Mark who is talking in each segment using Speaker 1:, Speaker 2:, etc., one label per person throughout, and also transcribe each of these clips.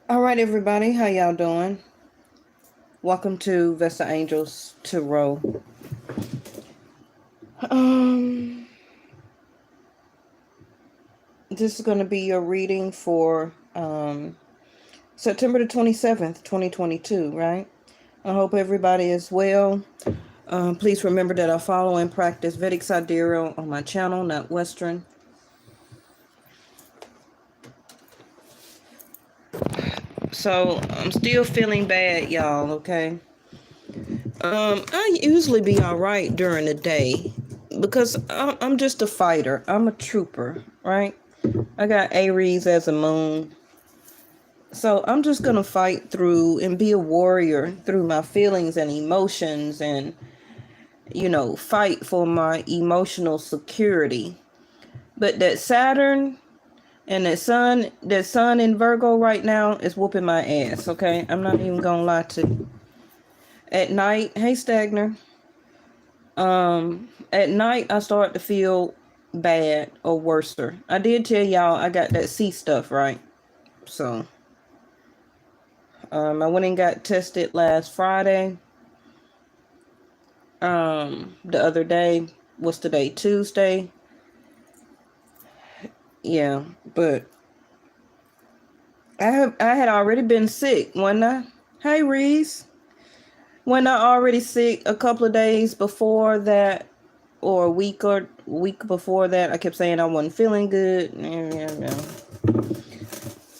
Speaker 1: All right, everybody, how y'all doing? Welcome to Vesta Angels Tarot. This is going to be your reading for September the 27th, 2022, right? I hope everybody is well. Please remember that I follow and practice Vedic Sidereal on my channel, not Western. So, I'm still feeling bad, y'all, okay? I usually be all right during the day because I'm just a fighter. I'm a trooper, right? I got Aries as a moon. So I'm just going to fight through and be a warrior through my feelings and emotions and, fight for my emotional security. But that Saturn and that sun in Virgo right now is whooping my ass, okay? I'm not even going to lie to you. At night, hey Stagner. At night I start to feel bad or worser. I did tell y'all I got that C stuff, right? So, I went and got tested last Friday. The other day, what's today? Tuesday. Yeah, but I had already been sick, wasn't I? Hey Reese. When I already sick a couple of days before that, or a week before that, I kept saying I wasn't feeling good. Yeah.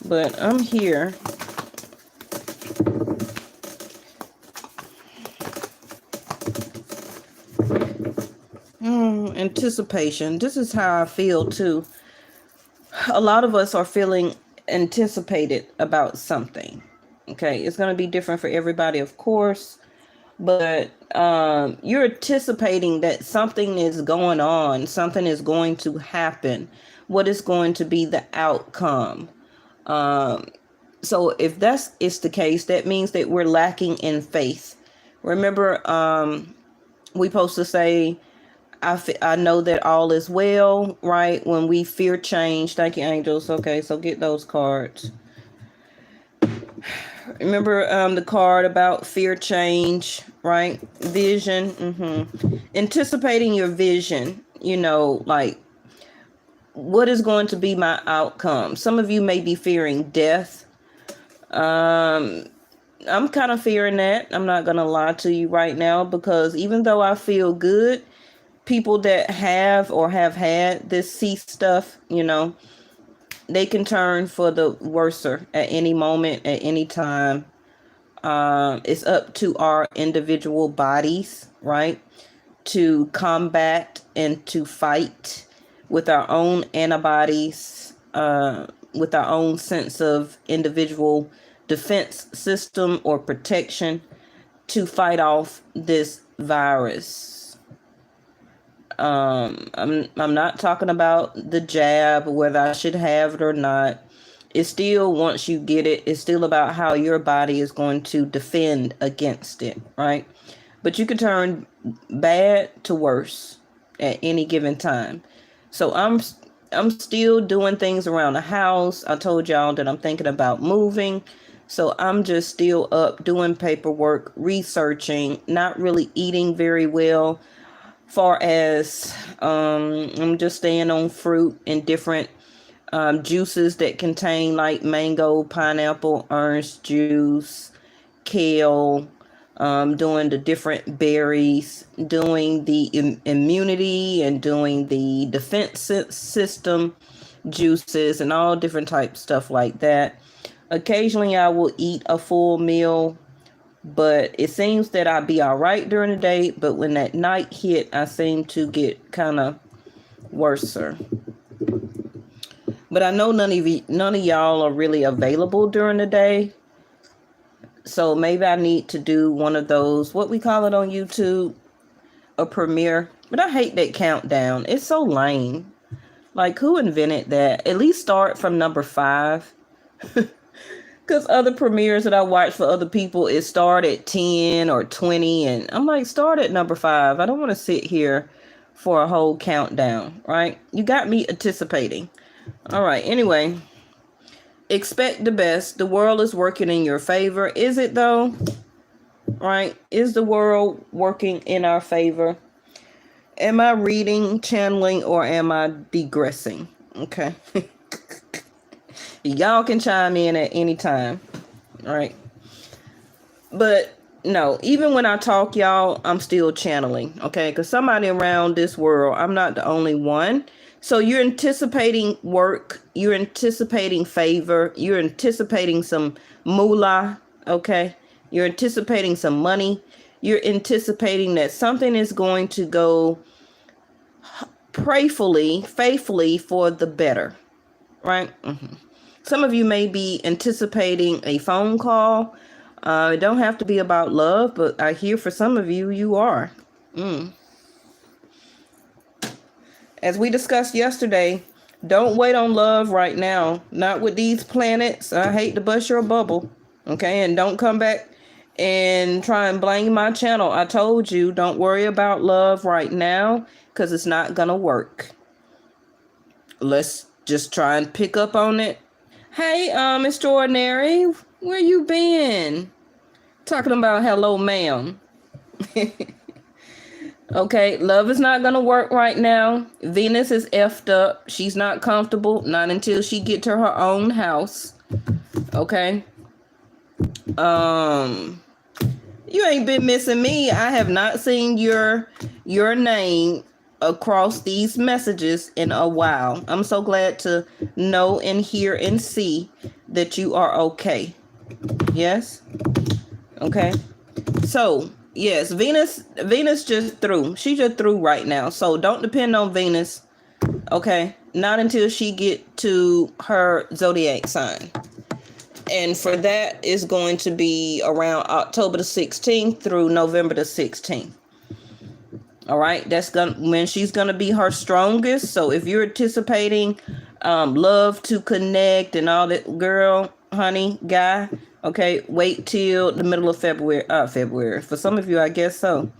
Speaker 1: But I'm here. Anticipation. This is how I feel too. A lot of us are feeling anticipated about something. Okay, it's going to be different for everybody, of course. But you're anticipating that something is going on, something is going to happen. What is going to be the outcome? So if that's is the case, that means that we're lacking in faith. Remember, we supposed to say, I know that all is well, right? When we fear change. Thank you, angels. Okay, so get those cards. Remember the card about fear change, right? Vision. Anticipating your vision, like what is going to be my outcome. Some of you may be fearing death. I'm kind of fearing that. I'm not going to lie to you right now, because even though I feel good, people that have or have had this C stuff, they can turn for the worser at any moment, at any time. It's up to our individual bodies, right, to combat and to fight with our own antibodies, with our own sense of individual defense system or protection to fight off this virus. I'm not talking about the jab, whether I should have it or not. It's still, once you get it, it's still about how your body is going to defend against it, right? But you can turn bad to worse at any given time. So I'm still doing things around the house. I told y'all that I'm thinking about moving. So I'm just still up doing paperwork, researching, not really eating very well. Far as I'm just staying on fruit and different juices that contain like mango, pineapple, orange juice, kale, doing the different berries, doing the immunity and doing the defense system juices and all different types stuff like that. Occasionally I will eat a full meal, but it seems that I'll be all right during the day, but when that night hit, I seem to get kind of worser. But I know none of y'all are really available during the day. So maybe I need to do one of those, what we call it on YouTube, a premiere. But I hate that countdown. It's so lame. Like, who invented that? At least start from number 5. Because other premieres that I watch for other people, it start at 10 or 20. And I'm like, start at number 5. I don't want to sit here for a whole countdown, right? You got me anticipating. All right, anyway. expect the best. The world is working in your favor. Is it though? Right? Is the world working in our favor? Am I reading, channeling, or am I digressing? Okay. Y'all can chime in at any time. All right. But no, even when I talk, y'all, I'm still channeling. Okay. Because somebody around this world, I'm not the only one. So you're anticipating work. You're anticipating favor. You're anticipating some moolah. Okay. You're anticipating some money. You're anticipating that something is going to go prayfully, faithfully for the better. Right? Mm-hmm. Some of you may be anticipating a phone call. It don't have to be about love, but I hear for some of you, you are. As we discussed yesterday, don't wait on love right now. Not with these planets. I hate to bust your bubble. Okay? And don't come back and try and blame my channel. I told you, don't worry about love right now because it's not going to work. Let's just try and pick up on it. Hey, Extraordinary, where you been? Talking about hello, ma'am. Okay, love is not going to work right now. Venus is effed up. She's not comfortable, not until she get to her own house. Okay. You ain't been missing me. I have not seen your name across these messages in a while. I'm so glad to know and hear and see that you are okay. Yes? Okay. So, yes, Venus just through. She just through right now. So don't depend on Venus. Okay? Not until she get to her zodiac sign. And for that is going to be around October the 16th through November the 16th. All right, that's when she's gonna be her strongest. So if you're anticipating love to connect and all that, girl, honey, guy, okay, wait till the middle of February. February. For some of you, I guess so.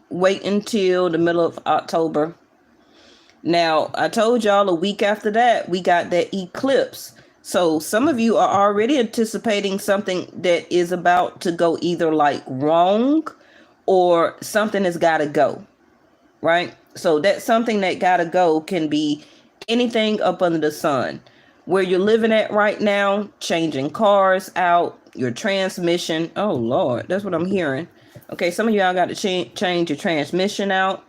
Speaker 1: Wait until the middle of October. Now, I told y'all a week after that, we got that eclipse. So some of you are already anticipating something that is about to go either like wrong or something has got to go, right? So that something that got to go can be anything up under the sun. Where you're living at right now, changing cars out, your transmission. Oh, Lord, that's what I'm hearing. Okay, some of y'all got to change your transmission out.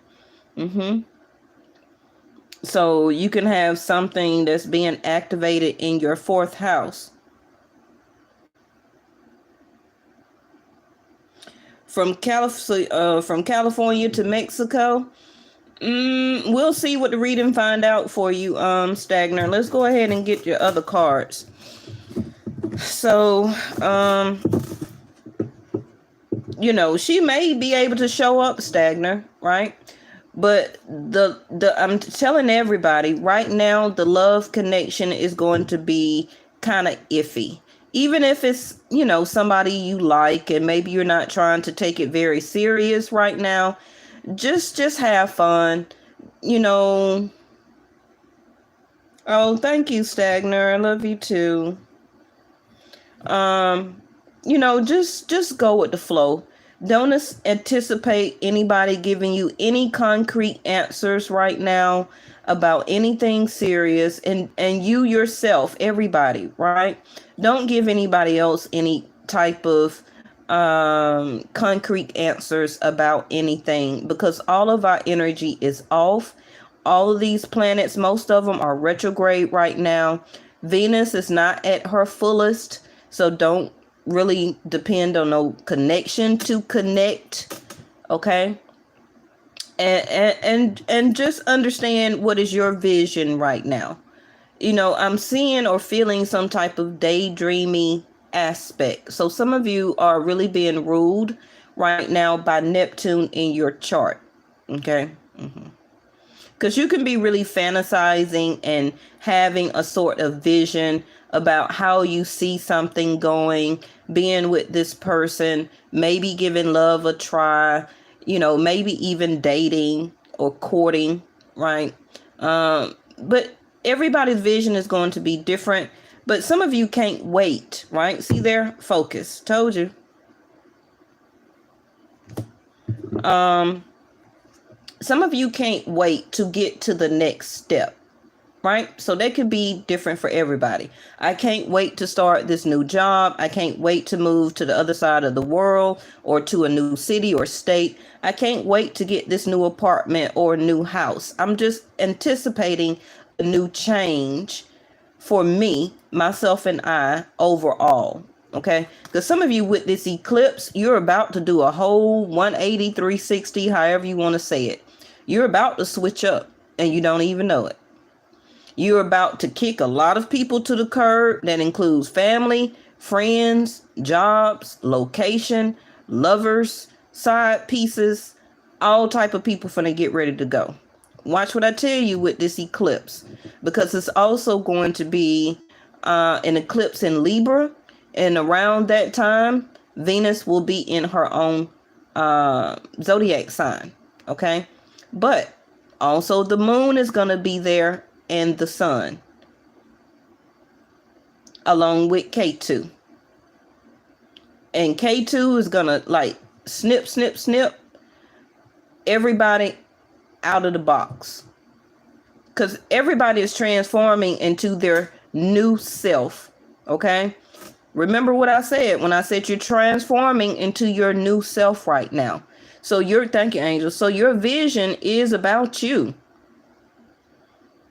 Speaker 1: So you can have something that's being activated in your fourth house. From California to Mexico, we'll see what the reading find out for you, Stagner. Let's go ahead and get your other cards. So, you know, she may be able to show up, Stagner, right? But I'm telling everybody right now, the love connection is going to be kind of iffy. Even if it's, you know, somebody you like and maybe you're not trying to take it very serious right now, just have fun, you know. Oh, thank you, Stagner. I love you too. You know, just go with the flow. Don't anticipate anybody giving you any concrete answers right now about anything serious. And you yourself, everybody, right? Don't give anybody else any type of concrete answers about anything, because all of our energy is off. All of these planets, most of them are retrograde right now. Venus is not at her fullest, so don't really depend on no connection to connect. Okay. And just understand what is your vision right now. You know, I'm seeing or feeling some type of daydreamy aspect. So some of you are really being ruled right now by Neptune in your chart. Okay. Because you can be really fantasizing and having a sort of vision about how you see something going, being with this person, maybe giving love a try, you know, maybe even dating or courting, right? But everybody's vision is going to be different, but some of you can't wait, right? See there, focus. Told you. Some of you can't wait to get to the next step, right? So that could be different for everybody. I can't wait to start this new job. I can't wait to move to the other side of the world or to a new city or state. I can't wait to get this new apartment or new house. I'm just anticipating a new change for me, myself, and I overall. Okay, because some of you with this eclipse, you're about to do a whole 180, 360, however you want to say it. You're about to switch up and you don't even know it. You're about to kick a lot of people to the curb. That includes family, friends, jobs, location, lovers, side pieces, all type of people finna get ready to go. Watch what I tell you with this eclipse, because it's also going to be an eclipse in Libra. And around that time, Venus will be in her own zodiac sign. Okay. But also the moon is going to be there and the sun, along with Ketu. And Ketu is going to like snip, snip, snip everybody out of the box. Because everybody is transforming into their new self. Okay. Remember what I said when I said you're transforming into your new self right now. So thank you, angels. So your vision is about you.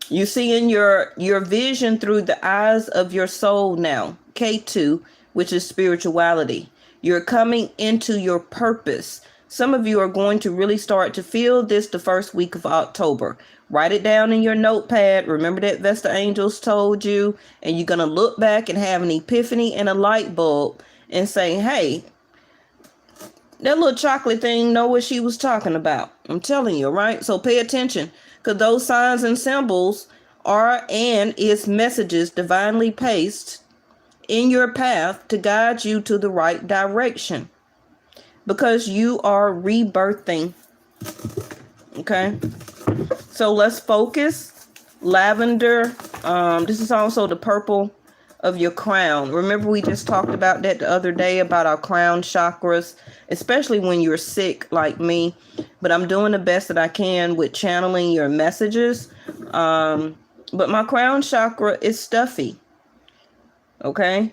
Speaker 1: You see in your vision through the eyes of your soul now. Ketu, which is spirituality. You're coming into your purpose. Some of you are going to really start to feel this the first week of October. Write it down in your notepad. Remember that Vesta Angels told you. And you're going to look back and have an epiphany and a light bulb and say, hey, that little chocolate thing know what she was talking about. I'm telling you, right? So pay attention, because those signs and symbols are and is messages divinely placed in your path to guide you to the right direction, because you are rebirthing. Okay. So let's focus. Lavender. This is also the purple of your crown. Remember, we just talked about that the other day about our crown chakras, especially when you're sick like me. But I'm doing the best that I can with channeling your messages. But my crown chakra is stuffy. Okay.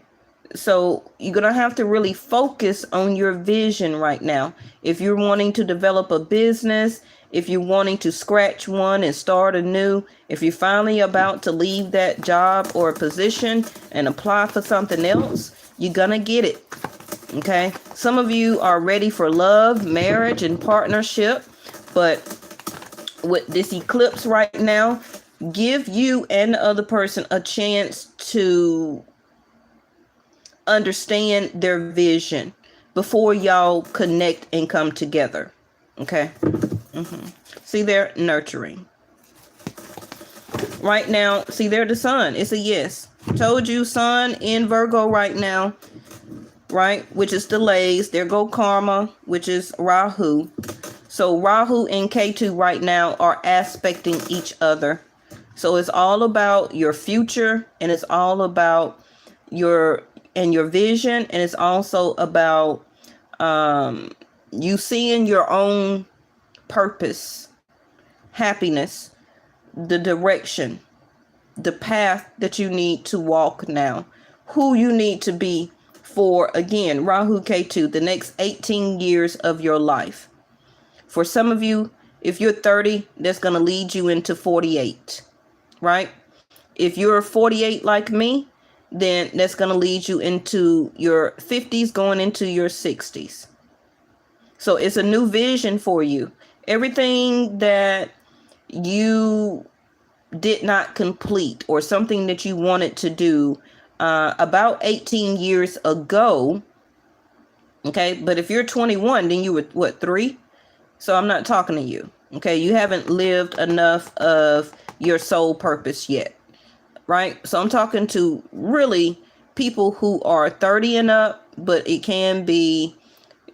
Speaker 1: So you're going to have to really focus on your vision right now. If you're wanting to develop a business, if you're wanting to scratch one and start anew, if you're finally about to leave that job or position and apply for something else, you're going to get it. Okay. Some of you are ready for love, marriage, and partnership. But with this eclipse right now, give you and the other person a chance to understand their vision before y'all connect and come together. Okay. See, they're nurturing right now. See, they're the sun. It's a yes. Told you, sun in Virgo right now, right? Which is delays. There go karma, which is Rahu. So Rahu and Ketu right now are aspecting each other. So it's all about your future, and it's all about your vision, and it's also about you seeing your own purpose, happiness, the direction, the path that you need to walk now, who you need to be for, again, Rahu Ketu, the next 18 years of your life. For some of you, if you're 30, that's going to lead you into 48, right? If you're 48 like me, then that's going to lead you into your 50s, going into your 60s. So it's a new vision for you. Everything that you did not complete or something that you wanted to do about 18 years ago. Okay. But if you're 21, then you were what, 3? So I'm not talking to you. Okay. You haven't lived enough of your soul purpose yet. Right. So I'm talking to really people who are 30 and up, but it can be,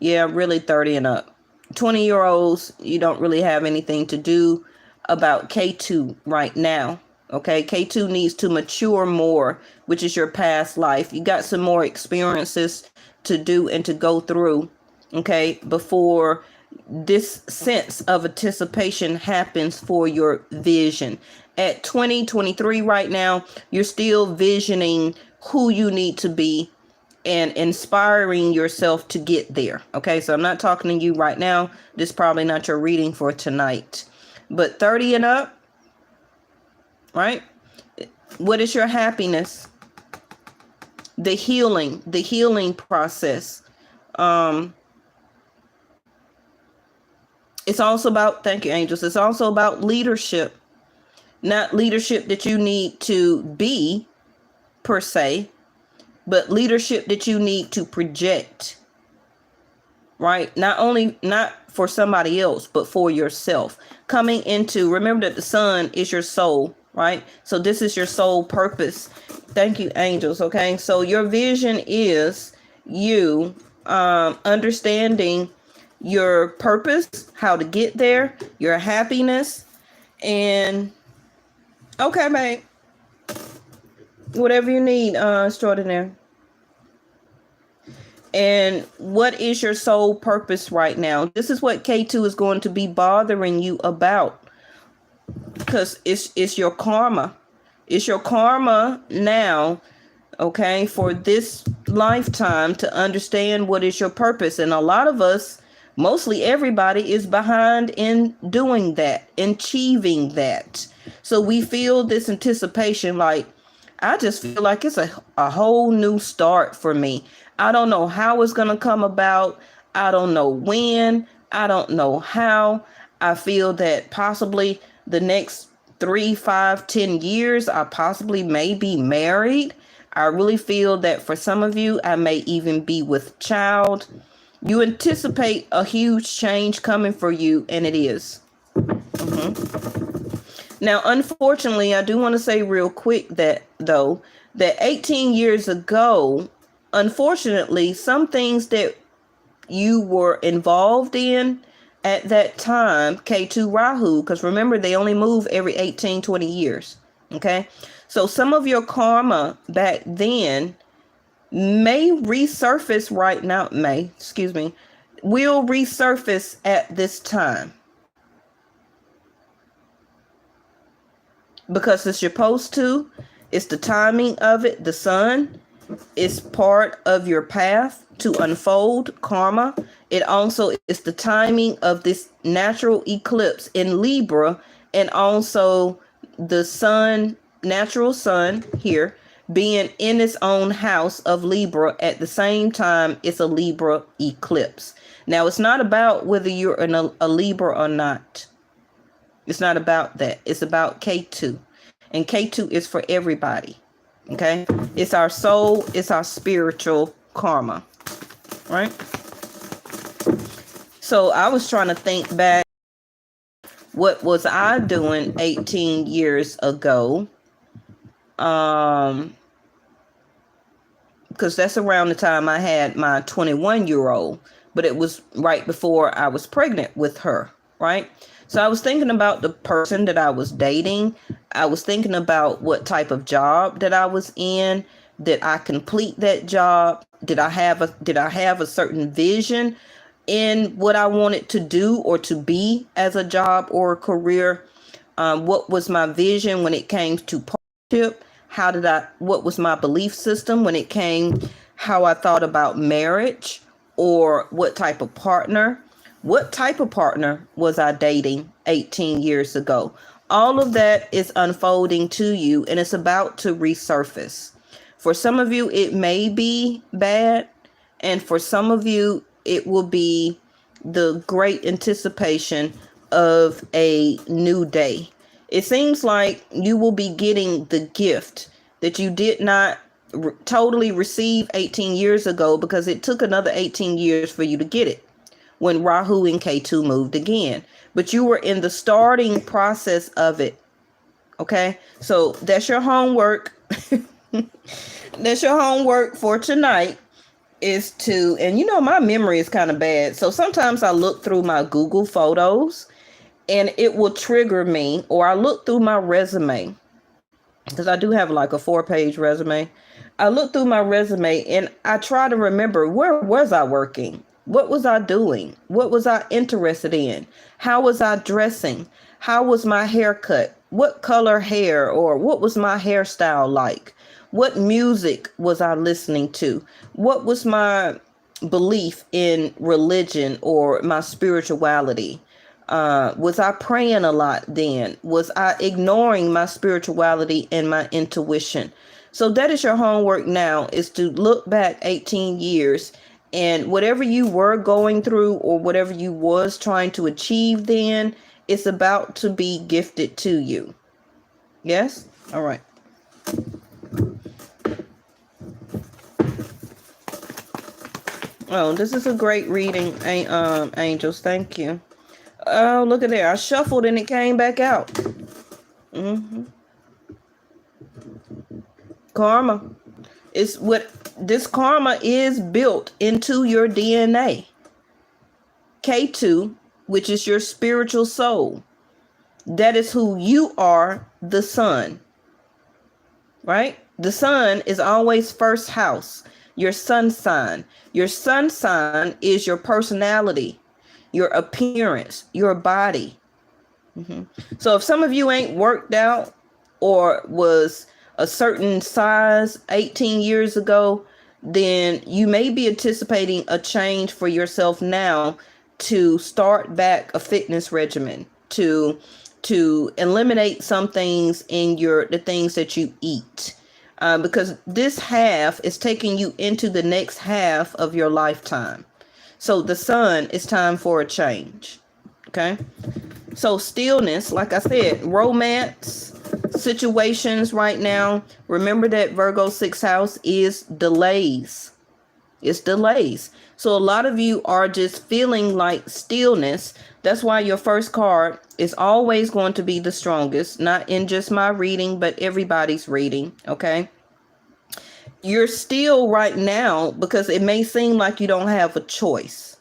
Speaker 1: really 30 and up. 20-year-olds, you don't really have anything to do about K2 right now. Okay, K2 needs to mature more, which is your past life. You got some more experiences to do and to go through, okay, before this sense of anticipation happens for your vision. At 2023 right now, you're still visioning who you need to be and inspiring yourself to get there. Okay, so I'm not talking to you right now. This is probably not your reading for tonight. But 30 and up, right? What is your happiness? The healing process. It's also about, thank you, angels. It's also about leadership. Not leadership that you need to be per se, but leadership that you need to project, right? Not for somebody else, but for yourself. Coming into, remember that the sun is your soul, right? So this is your soul purpose. Thank you, angels. Okay. So your vision is you understanding your purpose, how to get there, your happiness, and okay, babe. Whatever you need, extraordinary. And what is your soul purpose right now? This is what K2 is going to be bothering you about, because it's your karma. It's your karma now, okay, for this lifetime to understand what is your purpose. And a lot of us, mostly everybody, is behind in doing that, achieving that. So we feel this anticipation, like, I just feel like it's a whole new start for me. I don't know how it's going to come about. I don't know when. I don't know how. I feel that possibly the next 3, 5, 10 years, I possibly may be married. I really feel that for some of you, I may even be with child. You anticipate a huge change coming for you, and it is. Now, unfortunately, I do want to say real quick that 18 years ago, unfortunately, some things that you were involved in at that time, Ketu Rahu, because remember, they only move every 18, 20 years. Okay. So some of your karma back then may resurface right now, will resurface at this time. Because it's supposed to. It's the timing of it. The sun is part of your path to unfold karma. It also is the timing of this natural eclipse in Libra, and also the sun, natural sun here, being in its own house of Libra at the same time. It's a Libra eclipse. Now, it's not about whether you're a Libra or not. It's not about that. It's about K2. And K2 is for everybody. Okay? It's our soul. It's our spiritual karma. Right? So I was trying to think back. What was I doing 18 years ago? Because that's around the time I had my 21-year-old. But it was right before I was pregnant with her. Right? So I was thinking about the person that I was dating. I was thinking about what type of job that I was in. Did I complete that job? Did I have a certain vision in what I wanted to do or to be as a job or a career? What was my vision when it came to partnership? What was my belief system when it came, how I thought about marriage, or what type of partner? What type of partner was I dating 18 years ago? All of that is unfolding to you, and it's about to resurface. For some of you, it may be bad, and for some of you, it will be the great anticipation of a new day. It seems like you will be getting the gift that you did not totally receive 18 years ago, because it took another 18 years for you to get it when Rahu and Ketu moved again. But you were in the starting process of it. Okay? So that's your homework. That's your homework for tonight, is to, and you know, my memory is kind of bad. So sometimes I look through my Google photos and it will trigger me, or I look through my resume because I do have like a 4-page resume. I look through my resume and I try to remember, where was I working? What was I doing? What was I interested in? How was I dressing? How was my haircut? What color hair, or what was my hairstyle like? What music was I listening to? What was my belief in religion or my spirituality? Was I praying a lot then? Was I ignoring my spirituality and my intuition? So that is your homework now, is to look back 18 years, and whatever you were going through or whatever you was trying to achieve then, it's about to be gifted to you. Yes? All right. Oh, this is a great reading, angels. Thank you. Oh, look at there. I shuffled and it came back out. Karma. It's what this karma is built into your DNA. Ketu, which is your spiritual soul. That is who you are, the sun. Right? The sun is always first house. Your sun sign. Your sun sign is your personality, your appearance, your body. So if some of you ain't worked out or was a certain size 18 years ago, then you may be anticipating a change for yourself now, to start back a fitness regimen, to eliminate some things in the things that you eat. Because this half is taking you into the next half of your lifetime. So the sun, is time for a change. Okay. So stillness, like I said, romance situations right now. Remember that Virgo 6th house is delays. It's delays. So a lot of you are just feeling like stillness. That's why your first card is always going to be the strongest, not in just my reading, but everybody's reading. Okay. You're still right now because it may seem like you don't have a choice.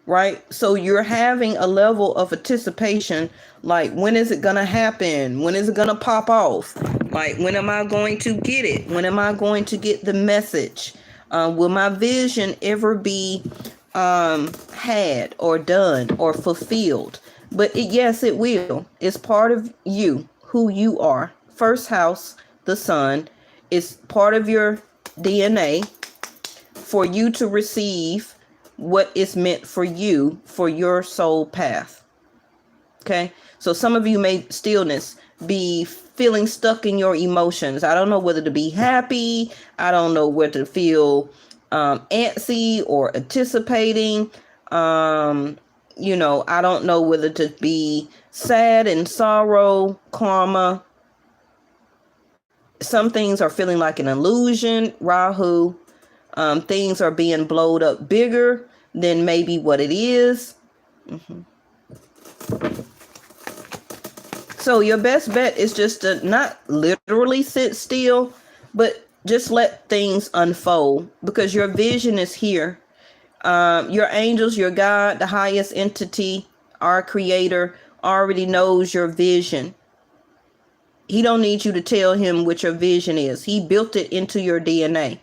Speaker 1: Right? So you're having a level of anticipation, like, when is it going to happen? When is it going to pop off? Like, when am I going to get it? When am I going to get the message? Will my vision ever be had or done or fulfilled? But yes, it will. It's part of you, who you are. First house, the sun, is part of your DNA for you to receive what is meant for you, for your soul path. Okay. So some of you may stillness be feeling stuck in your emotions. I don't know whether to be happy. I don't know whether to feel antsy or anticipating. I don't know whether to be sad and sorrow, karma. Some things are feeling like an illusion, Rahu. Things are being blowed up bigger than maybe what it is. So your best bet is just to not literally sit still, but just let things unfold, because your vision is here. Your angels, your God, the highest entity, our creator, already knows your vision. He don't need you to tell him what your vision is. He built it into your DNA.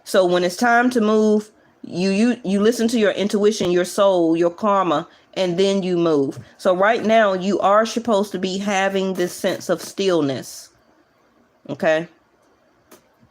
Speaker 1: So when it's time to move, you listen to your intuition, your soul, your karma, and then you move. So right now you are supposed to be having this sense of stillness. Okay.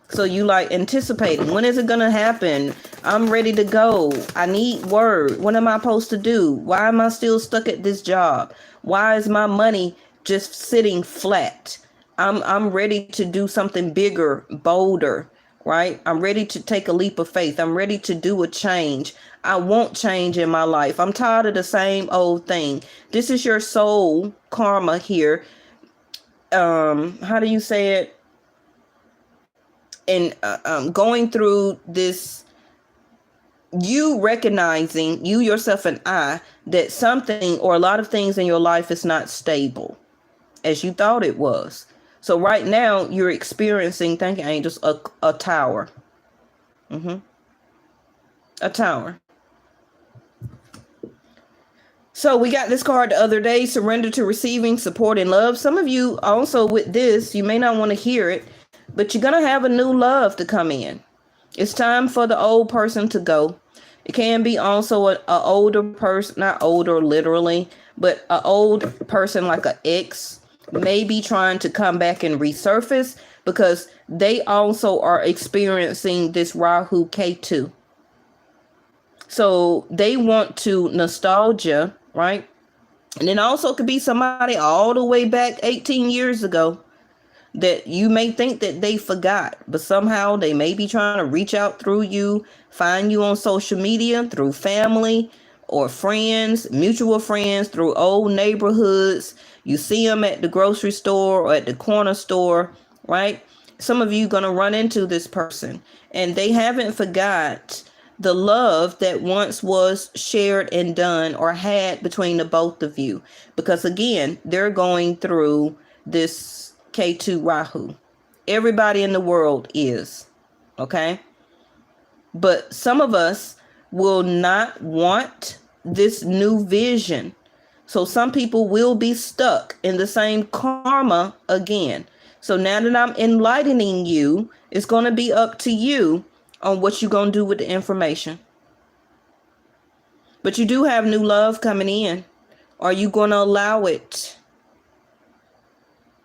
Speaker 1: So you like anticipating, when is it going to happen? I'm ready to go. I need word. What am I supposed to do? Why am I still stuck at this job? Why is my money just sitting flat? I'm ready to do something bigger, bolder. Right? I'm ready to take a leap of faith. I'm ready to do a change. I want change in my life. I'm tired of the same old thing. This is your soul karma here. How do you say it? And going through this, you recognizing, you yourself and I, that something or a lot of things in your life is not stable as you thought it was. So right now you're experiencing, thank you, angels, a tower. A tower. So we got this card the other day, surrender to receiving support and love. Some of you also with this, you may not want to hear it, but you're going to have a new love to come in. It's time for the old person to go. It can be also a older person, not older literally, but an old person like an ex may be trying to come back and resurface because they also are experiencing this Rahu Ketu. So they want to nostalgia, right? And then also could be somebody all the way back 18 years ago that you may think that they forgot, but somehow they may be trying to reach out through you, find you on social media, through family or friends, mutual friends, through old neighborhoods. You see them at the grocery store or at the corner store, right? Some of you going to run into this person and they haven't forgot the love that once was shared and done or had between the both of you. Because again, they're going through this Ketu Rahu. Everybody in the world is. Okay? But some of us will not want this new vision. So some people will be stuck in the same karma again. So now that I'm enlightening you, it's going to be up to you on what you're going to do with the information. But you do have new love coming in. Are you going to allow it?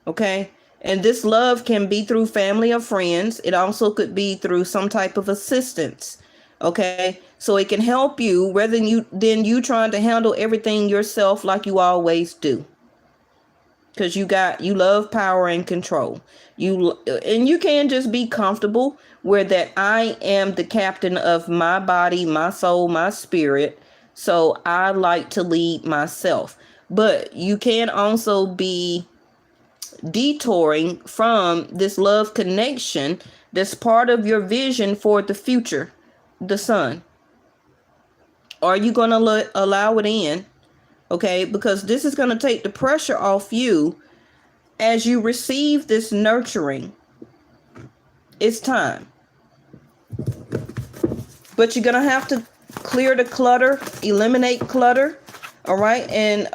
Speaker 1: Okay? And this love can be through family or friends. It also could be through some type of assistance. Okay? So it can help you rather than you trying to handle everything yourself like you always do. Because you love power and control. And you can just be comfortable where that I am the captain of my body, my soul, my spirit. So I like to lead myself. But you can also be detouring from this love connection that's part of your vision for the future, the sun. Are you going to allow it in? Okay, because this is going to take the pressure off you as you receive this nurturing. It's time. But you're going to have to clear the clutter, eliminate clutter. All right. And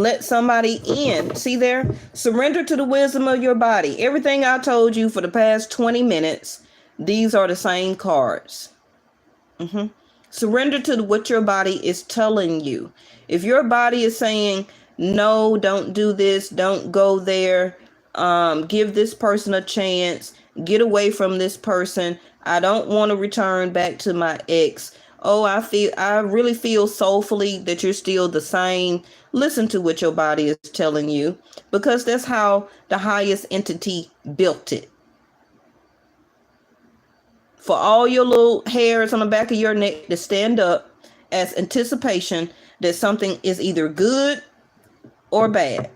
Speaker 1: let somebody in. See there? Surrender to the wisdom of your body. Everything I told you for the past 20 minutes, these are the same cards. Surrender to what your body is telling you. If your body is saying, no, don't do this, don't go there, give this person a chance, get away from this person, I don't want to return back to my ex. Oh, I really feel soulfully that you're still the same. Listen to what your body is telling you, because that's how the highest entity built it. For all your little hairs on the back of your neck to stand up as anticipation that something is either good or bad.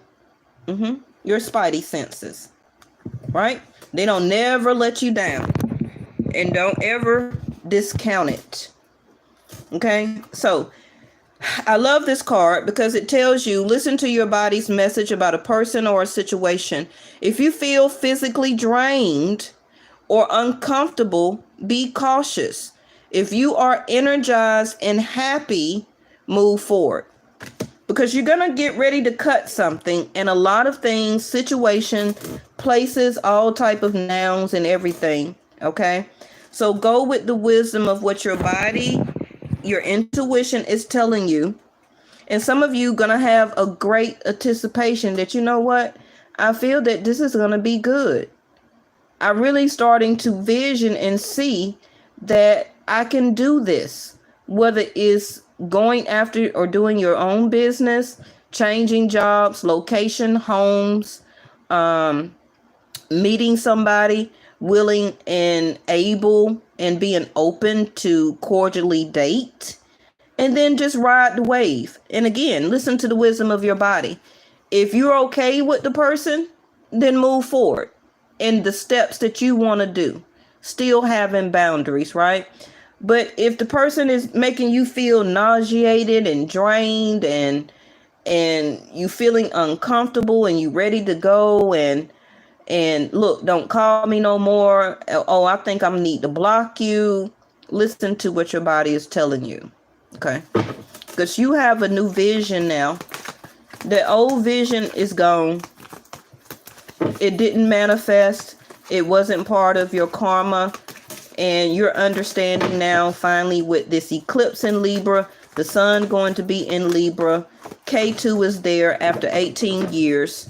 Speaker 1: Your spidey senses, right? They don't never let you down, and don't ever discount it. Okay, so I love this card because it tells you, listen to your body's message about a person or a situation. If you feel physically drained or uncomfortable, be cautious. If you are energized and happy, move forward. Because you're going to get ready to cut something, and a lot of things, situation, places, all type of nouns and everything. Okay, so go with the wisdom of what your body, your intuition is telling you. And some of you going to have a great anticipation that, you know what, I feel that this is going to be good. I'm really starting to vision and see that I can do this, whether it's going after or doing your own business, changing jobs, location, homes, meeting somebody willing and able and being open to cordially date, and then just ride the wave. And again, listen to the wisdom of your body. If you're okay with the person, then move forward in the steps that you want to do, still having boundaries, right? But if the person is making you feel nauseated and drained and you feeling uncomfortable and you ready to go and look, don't call me no more. Oh, I think I need to block you. Listen to what your body is telling you. Okay. because you have a new vision now. The old vision is gone. It didn't manifest. It wasn't part of your karma. And you're understanding now, finally, with this eclipse in Libra, the sun going to be in Libra, Ketu is there after 18 years.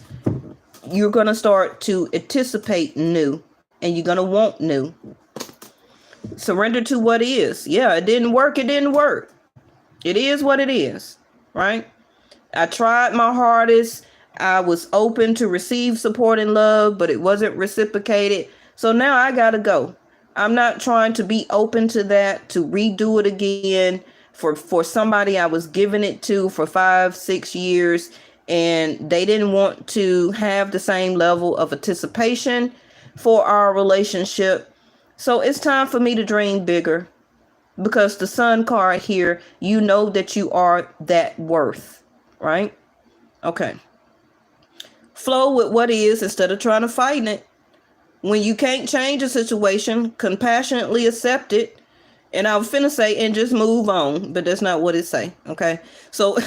Speaker 1: You're going to start to anticipate new, and you're going to want new. Surrender to what is. Yeah, it didn't work. It didn't work. It is what it is, right? I tried my hardest. I was open to receive support and love, but it wasn't reciprocated. So now I got to go. I'm not trying to be open to that, to redo it again for somebody I was giving it to for 5-6 years, and they didn't want to have the same level of anticipation for our relationship. So it's time for me to dream bigger, because the sun card here, you know that you are that worth, right? Okay. Flow with what is instead of trying to fight it. When you can't change a situation, compassionately accept it. And I was finna say, and just move on, but that's not what it say. Okay. So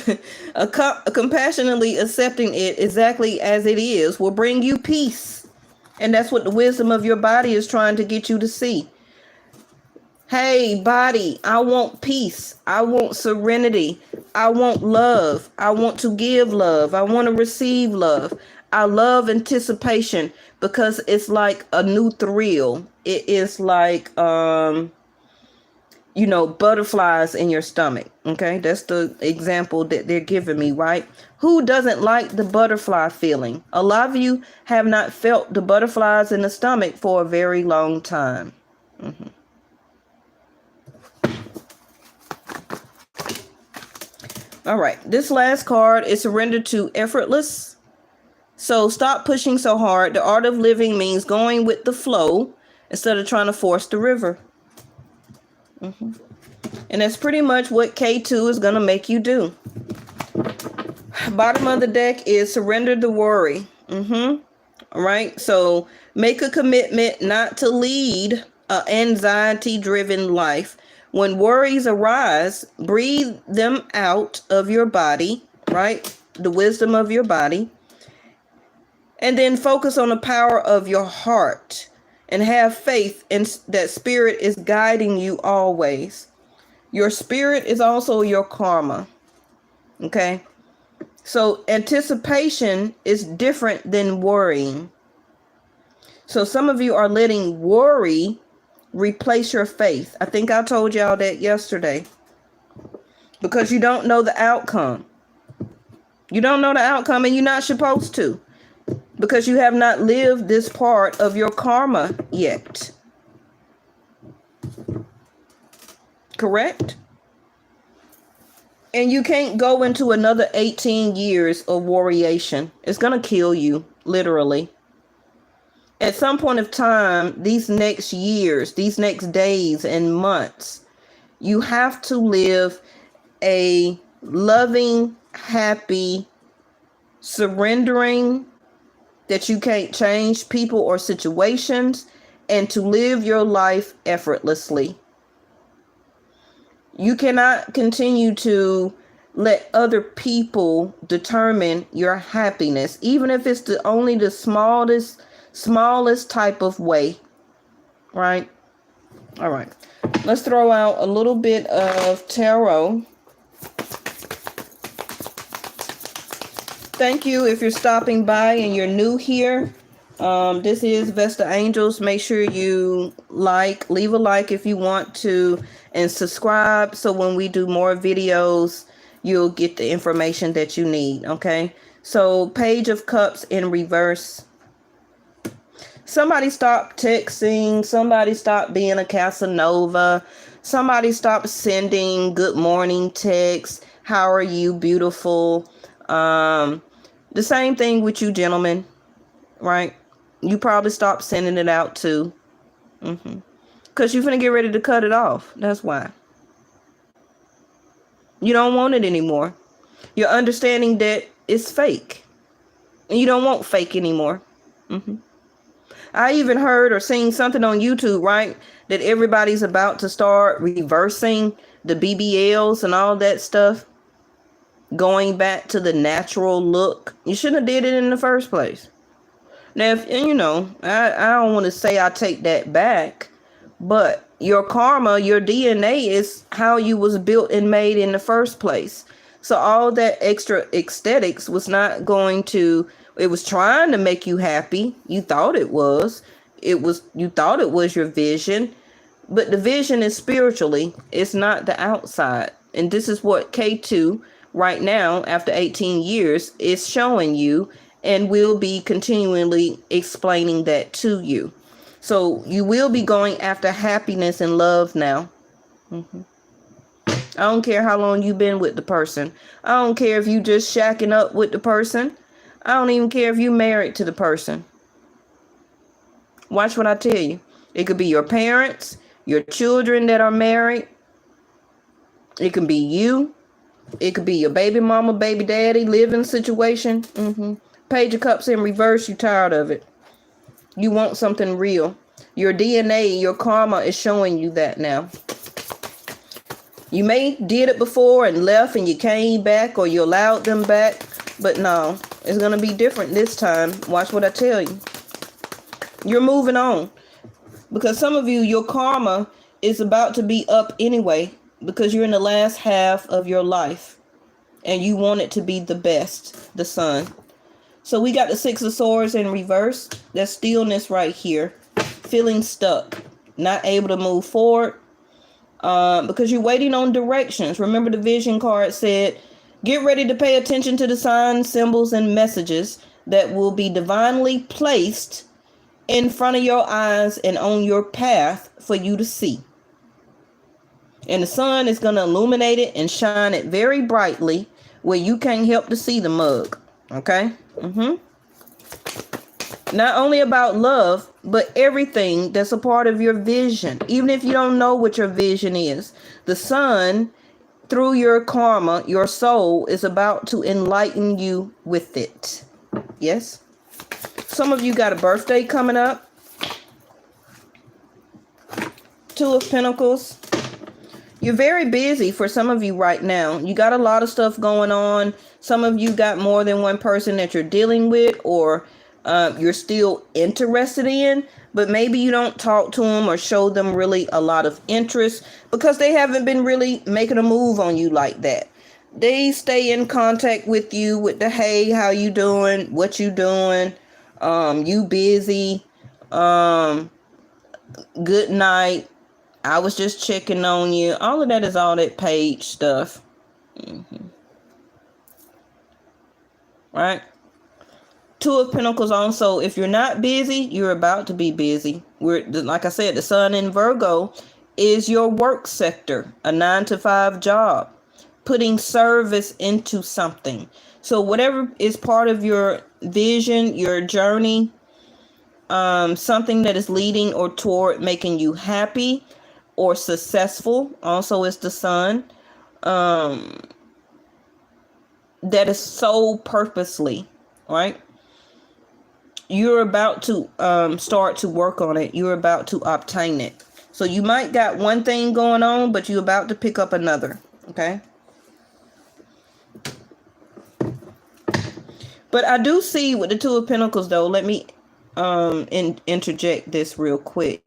Speaker 1: compassionately accepting it exactly as it is will bring you peace. And that's what the wisdom of your body is trying to get you to see. Hey, body, I want peace. I want serenity. I want love. I want to give love. I want to receive love. I love anticipation because it's like a new thrill. It is like, butterflies in your stomach. Okay, that's the example that they're giving me, right? Who doesn't like the butterfly feeling? A lot of you have not felt the butterflies in the stomach for a very long time. Mm-hmm. All right, this last card is surrender to effortless. So stop pushing so hard. The art of living means going with the flow instead of trying to force the river. Mm-hmm. And that's pretty much what K2 is going to make you do. Bottom of the deck is surrender the worry. Mm-hmm. All right. So make a commitment not to lead an anxiety-driven life. When worries arise, breathe them out of your body, right? The wisdom of your body. And then focus on the power of your heart and have faith in that spirit is guiding you always. Your spirit is also your karma. Okay. So anticipation is different than worrying. So some of you are letting worry replace your faith. I think I told y'all that yesterday. Because you don't know the outcome. You don't know the outcome, and you're not supposed to. Because you have not lived this part of your karma yet. Correct? And you can't go into another 18 years of warriation. It's going to kill you, literally. At some point of time, these next years, these next days and months, you have to live a loving, happy, surrendering, that you can't change people or situations, and to live your life effortlessly. You cannot continue to let other people determine your happiness, even if it's only the smallest type of way, right? All right. Let's throw out a little bit of tarot. Thank you if you're stopping by and you're new here. This is Vesta Angels. Make sure you leave a like if you want to, and subscribe so when we do more videos, you'll get the information that you need. Okay. So Page of Cups in reverse. Somebody stop texting. Somebody stop being a Casanova. Somebody stop sending good morning texts. How are you, beautiful? The same thing with you gentlemen, right? You probably stopped sending it out too. Because you're going to get ready to cut it off. That's why. You don't want it anymore. You're understanding that it's fake. And you don't want fake anymore. I even heard or seen something on YouTube, right? That everybody's about to start reversing the BBLs and all that stuff. going back to the natural look, you shouldn't have did it in the first place. Now, if, and you know, I don't want to say I take that back, but your karma, your DNA is how you was built and made in the first place. So all that extra aesthetics was not going to, it was trying to make you happy. You thought it was. You thought it was your vision, but the vision is spiritually, it's not the outside. And this is what Ketu right now, after 18 years, is showing you, and will be continually explaining that to you. So you will be going after happiness and love now. I don't care how long you've been with the person. I don't care if you just shacking up with the person. I don't even care if you married to the person. Watch what I tell you. It could be your parents, your children that are married. It can be you. It could be your baby mama, baby daddy, living situation. Page of Cups in reverse. You tired of it. You want something real. Your DNA, your karma is showing you that now. You may did it before and left and you came back, or you allowed them back. But no, it's going to be different this time. Watch what I tell you. You're moving on. Because some of you, your karma is about to be up anyway, because you're in the last half of your life and you want it to be the best, the sun. So we got the Six of Swords in reverse. There's stillness right here. Feeling stuck. Not able to move forward. Because you're waiting on directions. Remember the vision card said, get ready to pay attention to the signs, symbols, and messages that will be divinely placed in front of your eyes and on your path for you to see. And the sun is going to illuminate it and shine it very brightly where you can't help to see the mug. Okay? Not only about love, but everything that's a part of your vision. Even if you don't know what your vision is, the sun, through your karma, your soul, is about to enlighten you with it. Yes? Some of you got a birthday coming up. Two of Pentacles. You're very busy for some of you right now. You got a lot of stuff going on. Some of you got more than one person that you're dealing with, or you're still interested in, but maybe you don't talk to them or show them really a lot of interest because they haven't been really making a move on you like that. They stay in contact with you with the, hey, how you doing? What you doing? You busy? Good night. I was just checking on you. All of that is all that page stuff. Right? Two of Pentacles also. If you're not busy, you're about to be busy. Like I said, the sun in Virgo is your work sector, a 9-to-5 job, putting service into something. So whatever is part of your vision, your journey, something that is leading or toward making you happy or successful, also is the sun, that is so purposely, right? You're about to start to work on it. You're about to obtain it. So you might got one thing going on, but you're about to pick up another. Okay. But I do see with the Two of Pentacles, though, let me interject this real quick.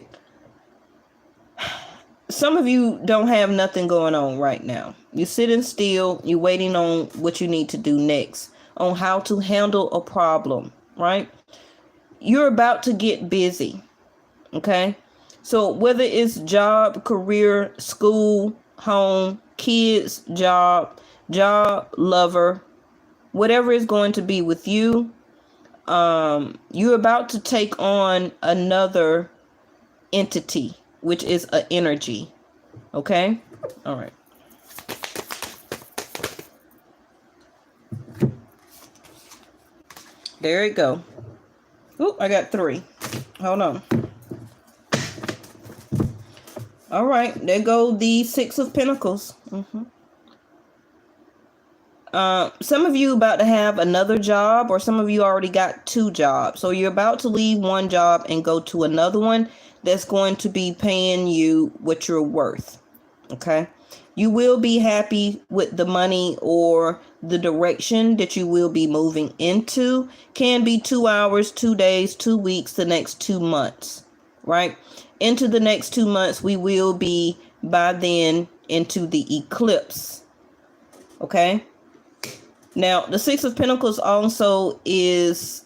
Speaker 1: Some of you don't have nothing going on right now. You're sitting still. You're waiting on what you need to do next, on how to handle a problem, right? You're about to get busy. Okay. So whether it's job, career, school, home, kids, job, lover, whatever is going to be with you, you're about to take on another entity, which is an energy. Okay. All right. There you go. Oh, I got 3. Hold on. All right. There go the 6 of Pentacles. Some of you about to have another job, or some of you already got 2 jobs. So you're about to leave one job and go to another one that's going to be paying you what you're worth. Okay. You will be happy with the money or the direction that you will be moving into. Can be 2 hours, 2 days, 2 weeks, the next 2 months, right? Into the next 2 months, we will be by then into the eclipse. Okay. Now, the Six of Pentacles also is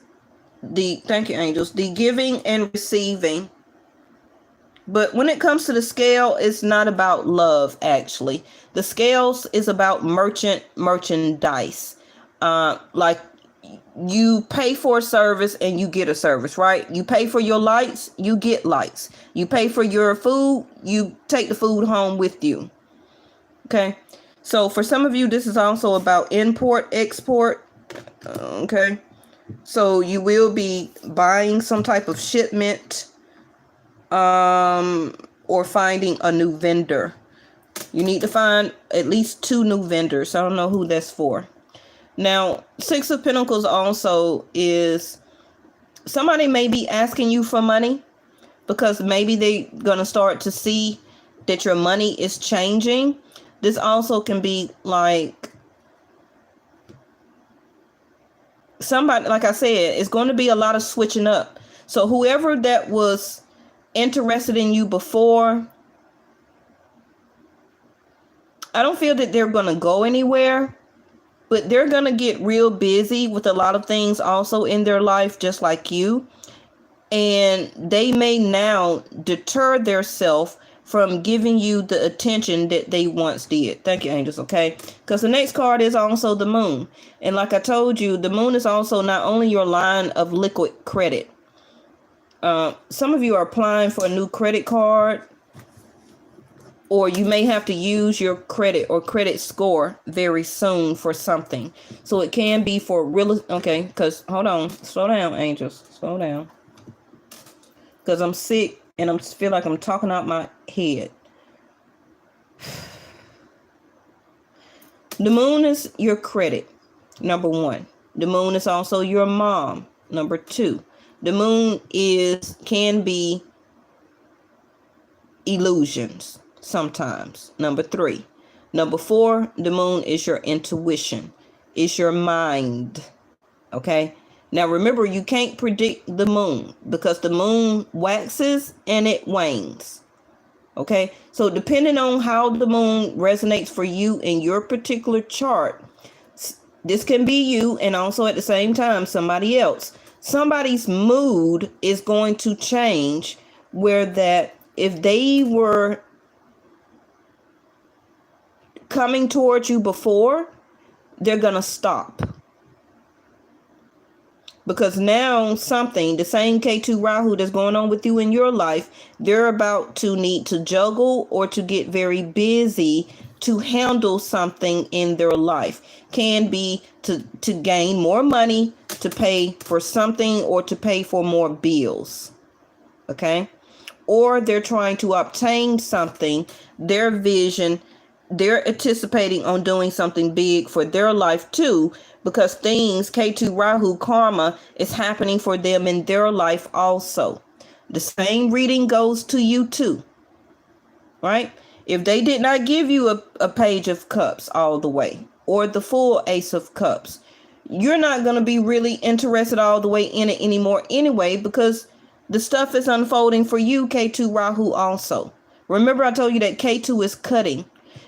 Speaker 1: thank you, angels, the giving and receiving. But when it comes to the scale, it's not about love, actually. The scales is about merchandise. Like you pay for a service and you get a service, right? You pay for your lights, you get lights. You pay for your food, you take the food home with you. Okay. So for some of you, this is also about import, export. Okay. So you will be buying some type of shipment, or finding a new vendor. You need to find at least 2 new vendors. I don't know who that's for. Now, Six of Pentacles also is somebody may be asking you for money because maybe they're going to start to see that your money is changing. This also can be like somebody, like I said, it's going to be a lot of switching up. So whoever that was interested in you before, I don't feel that they're going to go anywhere, but they're going to get real busy with a lot of things also in their life, just like you. And they may now deter themselves from giving you the attention that they once did. Thank you, angels. Okay. Because the next card is also the moon. And like I told you, the moon is also not only your line of liquid credit. Some of you are applying for a new credit card, or you may have to use your credit or credit score very soon for something. So it can be for real. Okay, because hold on, slow down, angels, slow down. Because I'm sick and I feel like I'm talking out my head. The moon is your credit, number 1. The moon is also your mom, number 2. The moon can be illusions sometimes, number 3. Number 4, the moon is your intuition, it's your mind. Okay. Now remember, you can't predict the moon because the moon waxes and it wanes. Okay. So depending on how the moon resonates for you in your particular chart, this can be you and also at the same time somebody else. Somebody's mood is going to change where that if they were coming towards you before, they're going to stop. Because now the same Ketu Rahu that's going on with you in your life, they're about to need to juggle or to get very busy to handle something in their life. Can be to gain more money, to pay for something, or to pay for more bills. Okay? Or they're trying to obtain something, their vision, they're anticipating on doing something big for their life too, because things, Ketu Rahu karma, is happening for them in their life also. The same reading goes to you too. Right? If they did not give you a page of cups all the way, or the full ace of cups, you're not going to be really interested all the way in it anymore anyway, because the stuff is unfolding for you, Ketu Rahu also. Remember I told you that Ketu is cutting.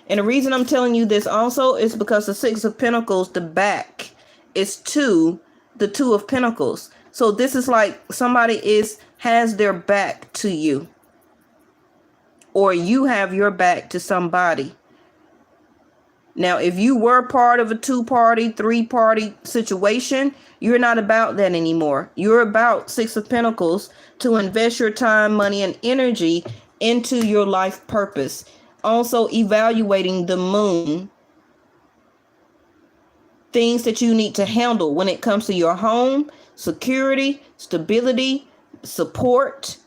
Speaker 1: And the reason I'm telling you this also is because the Six of Pentacles, the back is to the Two of Pentacles. So this is like somebody has their back to you, or you have your back to somebody. Now, if you were part of a 2-party, 3-party situation, you're not about that anymore. You're about Six of Pentacles to invest your time, money, and energy into your life purpose. Also evaluating the moon, things that you need to handle when it comes to your home, security, stability, support,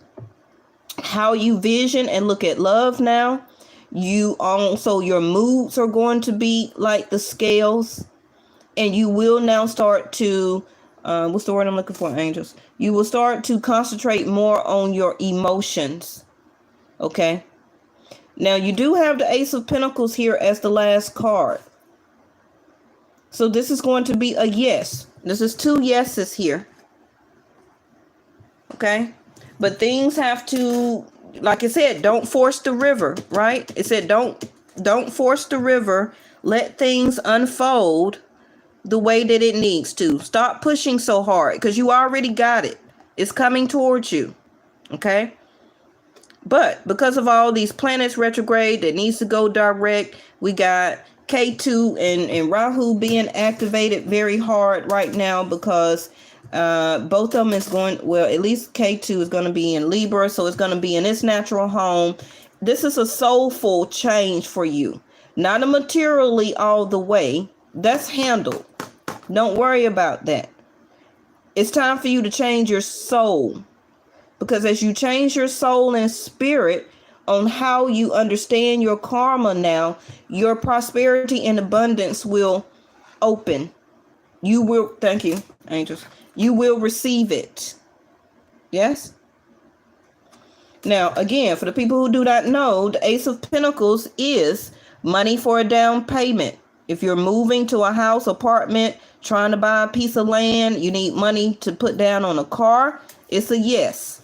Speaker 1: how you vision and look at love now. You also, your moods are going to be like the scales, and you will now start to, what's the word I'm looking for, angels? You will start to concentrate more on your emotions. Okay. Now, you do have the Ace of Pentacles here as the last card. So this is going to be a yes. This is 2 yeses here. Okay? But things have to, like I said, don't force the river, right? It said don't force the river. Let things unfold the way that it needs to. Stop pushing so hard because you already got it. It's coming towards you. Okay? But because of all these planets retrograde that needs to go direct, we got Ketu and Rahu being activated very hard right now because both of them is going, well, at least Ketu is going to be in Libra, so it's going to be in its natural home. This is a soulful change for you. Not a materially all the way. That's handled. Don't worry about that. It's time for you to change your soul. Because as you change your soul and spirit on how you understand your karma now, your prosperity and abundance will open. You will, thank you, angels. You will receive it. Yes? Now, again, for the people who do not know, the Ace of Pentacles is money for a down payment. If you're moving to a house, apartment, trying to buy a piece of land, you need money to put down on a car, it's a yes.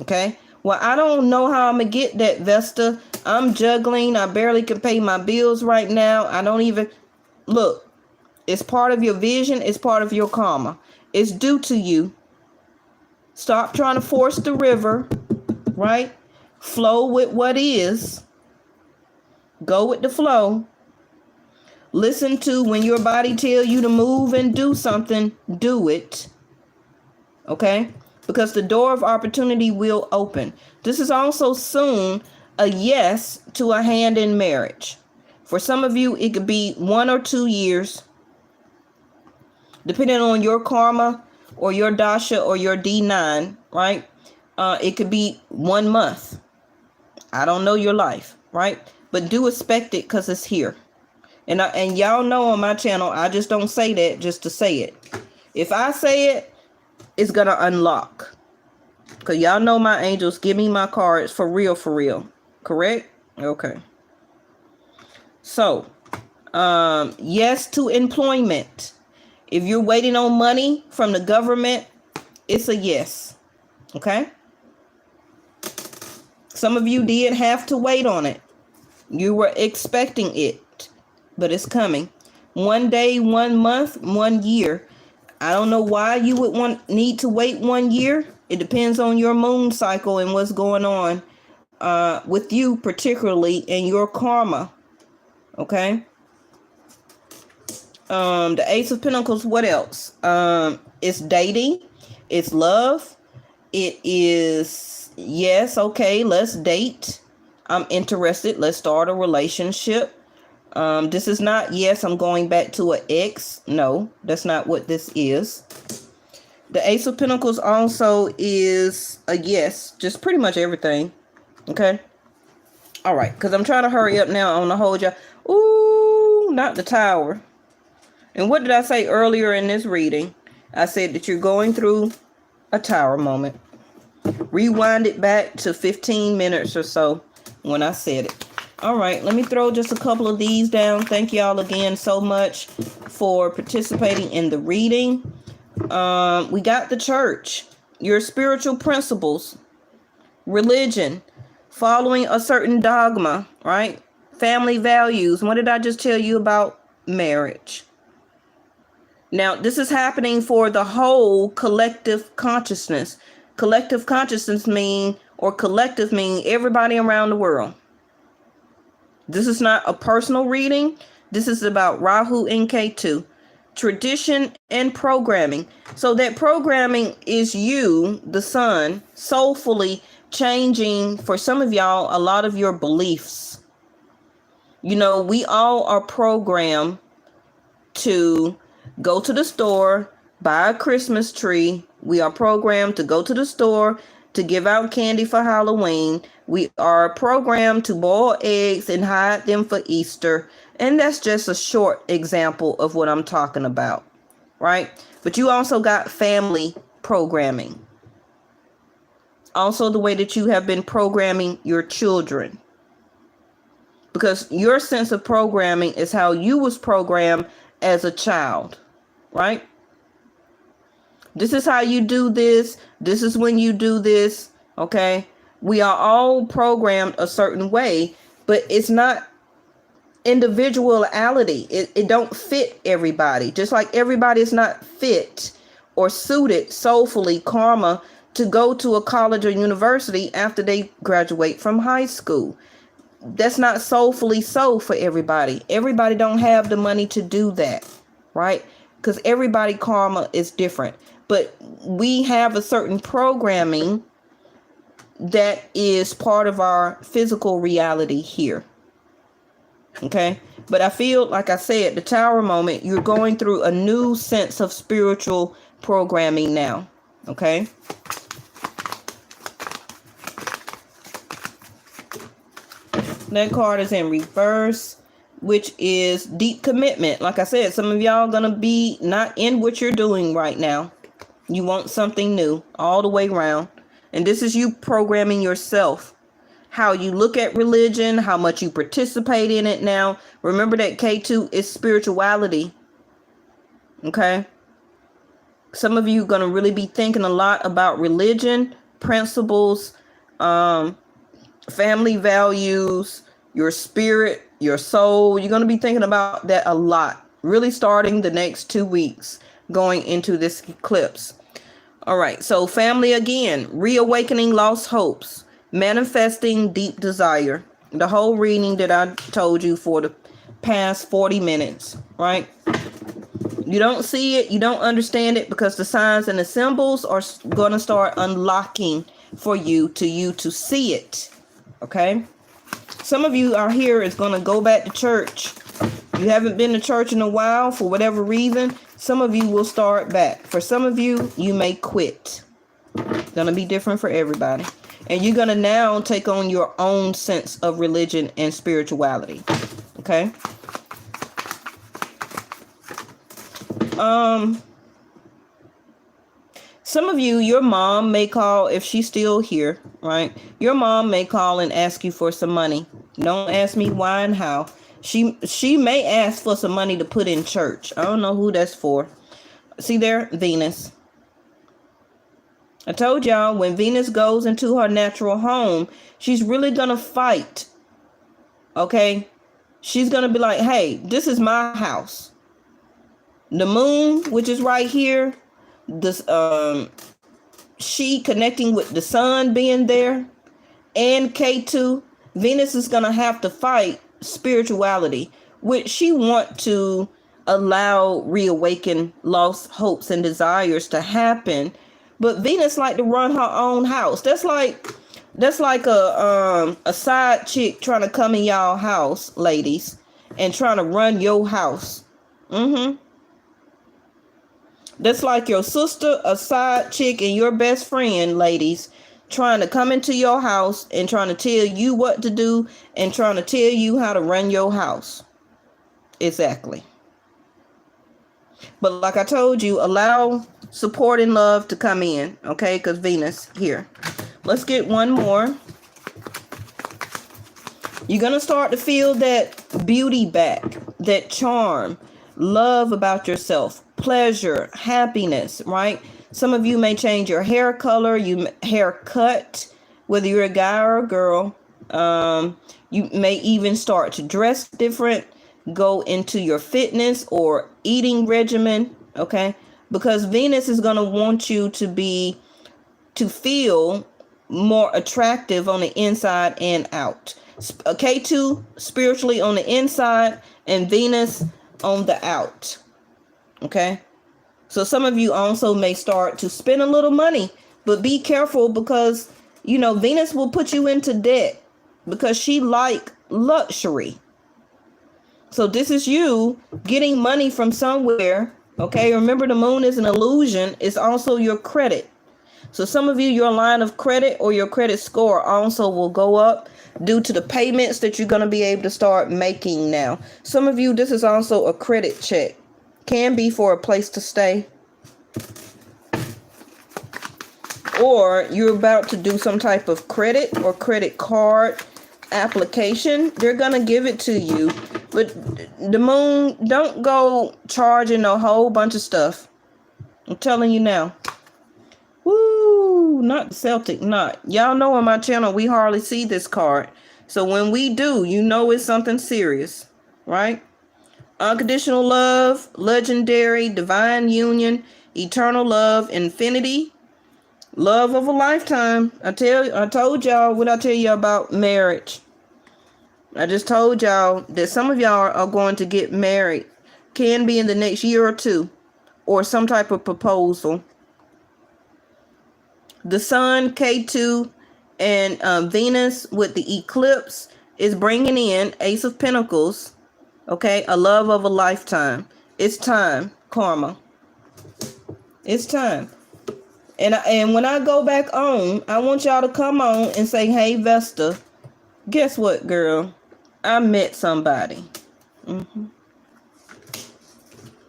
Speaker 1: Okay? Well, I don't know how I'm going to get that, Vesta. I'm juggling. I barely can pay my bills right now. I don't even... Look, it's part of your vision. It's part of your karma. It's due to you. Stop trying to force the river, right? Flow with what is. Go with the flow. Listen to when your body tells you to move and do something, do it. Okay? Because the door of opportunity will open. This is also soon a yes to a hand in marriage. For some of you, it could be 1 or 2 years, depending on your karma or your dasha or your D9, right? It could be 1 month. I don't know your life, right? But do expect it because it's here. And y'all know on my channel, I just don't say that just to say it. If I say it, it's going to unlock. Because y'all know my angels give me my cards for real, for real. Correct? Okay. So, yes to employment. If you're waiting on money from the government, it's a yes. Okay? Some of you did have to wait on it. You were expecting it, but it's coming. 1 day, 1 month, 1 year. I don't know why you would need to wait 1 year. It depends on your moon cycle and what's going on with you, particularly in your karma. Okay. The Ace of Pentacles, what else? It's dating. It's love. It is, yes, okay, let's date. I'm interested. Let's start a relationship. This is not, yes, I'm going back to an ex. No, that's not what this is. The Ace of Pentacles also is a yes, just pretty much everything. Okay. All right. Because I'm trying to hurry up now. I want to hold y'all. Ooh, not the Tower. And what did I say earlier in this reading? I said that you're going through a Tower moment. Rewind it back to 15 minutes or so when I said it. All right, let me throw just a couple of these down. Thank y'all again so much for participating in the reading. We got the church, your spiritual principles, religion, following a certain dogma, right? Family values. What did I just tell you about marriage? Now, this is happening for the whole collective consciousness. Collective consciousness mean, or collective mean everybody around the world. This is not a personal reading. This is about Rahu and Ketu. Tradition and programming. So that programming is you, the sun, soulfully changing, for some of y'all, a lot of your beliefs. You know, we all are programmed to go to the store, buy a Christmas tree. We are programmed to go to the store to give out candy for Halloween. We are programmed to boil eggs and hide them for Easter. And that's just a short example of what I'm talking about, right? But you also got family programming. Also the way that you have been programming your children. because your sense of programming is how you was programmed as a child, right? This is how you do this. This is when you do this. Okay. We are all programmed a certain way, but it's not individuality. It don't fit everybody. Just like everybody is not fit or suited soulfully karma to go to a college or university after they graduate from high school. That's not soulfully so for everybody. Everybody don't have the money to do that, right? Because everybody karma is different. But we have a certain programming that is part of our physical reality here. Okay? But I feel, like I said, the Tower moment, you're going through a new sense of spiritual programming now. Okay? That card is in reverse, which is deep commitment. Like I said, some of y'all gonna be not in what you're doing right now. You want something new all the way around. And this is you programming yourself. How you look at religion, how much you participate in it now. Remember that Ketu is spirituality. Okay? Some of you are going to really be thinking a lot about religion, principles, family values, your spirit, your soul. You're going to be thinking about that a lot. Really starting the next 2 weeks going into this eclipse. All right. So family again, reawakening lost hopes, manifesting deep desire. The whole reading that I told you for the past 40 minutes, right? You don't see it. You don't understand it because the signs and the symbols are going to start unlocking for you to see it. Okay. Some of you are here is going to go back to church. You haven't been to church in a while for whatever reason. Some of you will start back. For some of you, you may quit. It's going to be different for everybody. And you're going to now take on your own sense of religion and spirituality. Okay? Some of you, your mom may call, if she's still here, right? Your mom may call and ask you for some money. Don't ask me why and how. She may ask for some money to put in church. I don't know who that's for. See there, Venus. I told y'all when Venus goes into her natural home, she's really going to fight. Okay? She's going to be like, hey, this is my house. The moon, which is right here, this she connecting with the sun being there, and Ketu, Venus is going to have to fight spirituality, which she want to allow reawaken lost hopes and desires to happen. But Venus like to run her own house. That's like a side chick trying to come in y'all house, ladies, and trying to run your house. That's like your sister, a side chick, and your best friend, ladies, trying to come into your house and trying to tell you what to do and trying to tell you how to run your house. Exactly. But like I told you, allow support and love to come in, okay? Because Venus here. Let's get one more. You're going to start to feel that beauty back, that charm, love about yourself, pleasure, happiness, right? Some of you may change your hair color, haircut, whether you're a guy or a girl. You may even start to dress different, go into your fitness or eating regimen, okay? Because Venus is going to want you to feel more attractive on the inside and out. Ketu spiritually on the inside and Venus on the out. Okay? So some of you also may start to spend a little money, but be careful because, you know, Venus will put you into debt because she like luxury. So this is you getting money from somewhere. Okay? Remember, the moon is an illusion. It's also your credit. So some of you, your line of credit or your credit score also will go up due to the payments that you're going to be able to start making now. Some of you, this is also a credit check. Can be for a place to stay. Or you're about to do some type of credit or credit card application, they're going to give it to you. But the moon, don't go charging a whole bunch of stuff. I'm telling you now. Woo, not the Celtic knot. Y'all know on my channel, we hardly see this card. So when we do, you know it's something serious, right? Unconditional love, legendary, divine union, eternal love, infinity, love of a lifetime. I told y'all what I tell you about marriage. I just told y'all that some of y'all are going to get married. Can be in the next year or two, or some type of proposal. The sun, Ketu, and Venus with the eclipse is bringing in Ace of Pentacles. Okay, a love of a lifetime. It's time, karma. It's time. And when I go back on, I want y'all to come on and say, hey, Vesta, guess what, girl? I met somebody.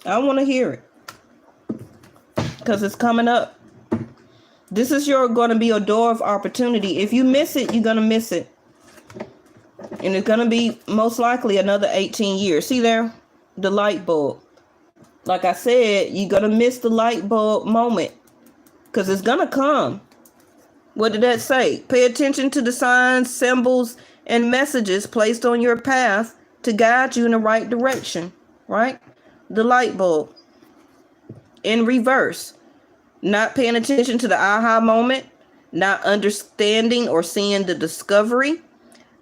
Speaker 1: I want to hear it. Because it's coming up. This is going to be a door of opportunity. If you miss it, you're going to miss it. And it's going to be most likely another 18 years. See there? The light bulb. Like I said, you're going to miss the light bulb moment. Because it's going to come. What did that say? Pay attention to the signs, symbols, and messages placed on your path to guide you in the right direction. Right? The light bulb. In reverse. Not paying attention to the aha moment. Not understanding or seeing the discovery.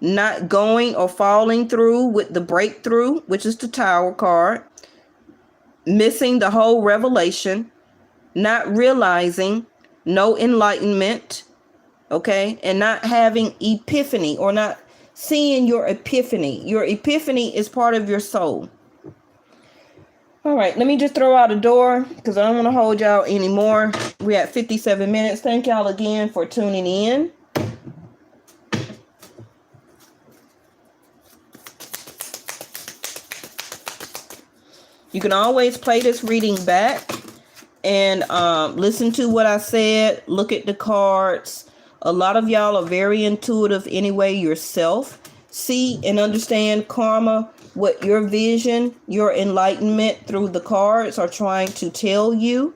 Speaker 1: Not going or falling through with the breakthrough, which is the Tower card. Missing the whole revelation. Not realizing. No enlightenment. Okay? And not having epiphany or not seeing your epiphany. Your epiphany is part of your soul. All right, let me just throw out a door because I don't want to hold y'all anymore. We're at 57 minutes. Thank y'all again for tuning in. You can always play this reading back and listen to what I said. Look at the cards. A lot of y'all are very intuitive anyway yourself. See and understand karma, what your vision, your enlightenment through the cards are trying to tell you.